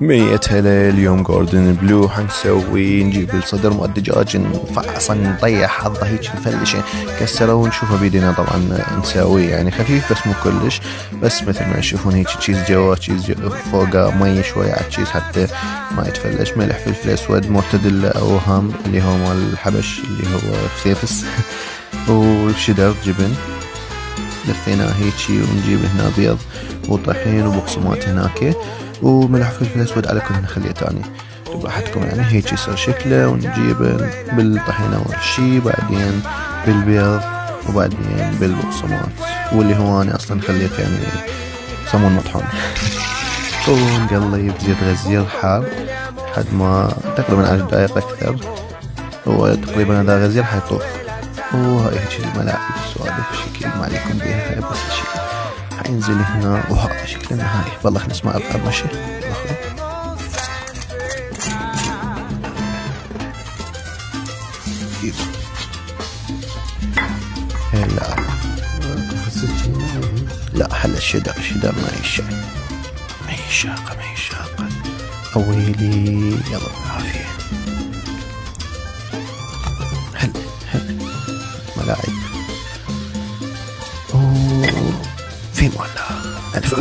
مية هلا. اليوم جوردن بلو حنسوي، نجيب الصدر مال الدجاج نفعصه نطيح حظه هيك نفلشه نكسره ونشوفه بيدنا. طبعا نسويه يعني خفيف بس مو كلش، بس مثل ما تشوفون هيك تشيز جوا تشيز فوقه مي شوية على التشيز حتى ما يتفلش، ملح فلفل اسود معتدل اوهم اللي هو مال الحبش اللي هو فسيفس وشدر جبن لفيناه هيجي، ونجيب هنا بيض وطحين وبقسماط هناك وملح فلفل اسود على كل نخليه تاني براحتكم يعني. هيك يصير شكله، ونجيبه بالطحينة اول شي، بعدين بالبيض، وبعدين بالبقسماط، واللي هو انا اصلا خليته يعني يسمون مطحون. ونقلب زيت غزير حار لحد ما تقريبا 10 دقايق اكثر. هو تقريبا هذا غزير حيطوف. وهاي هيك الملاعب السوالف شكل ما عليكم بيها، بس الشكل حينزل هنا وهذا شكل النهائي. والله خلينا نسمع القرمشة. لا لا هلا الشدر ما هي الشاقة، ما هي الشاقة أويلي. يلا بالعافية. هلا ملاعب. أوه في مولع ألف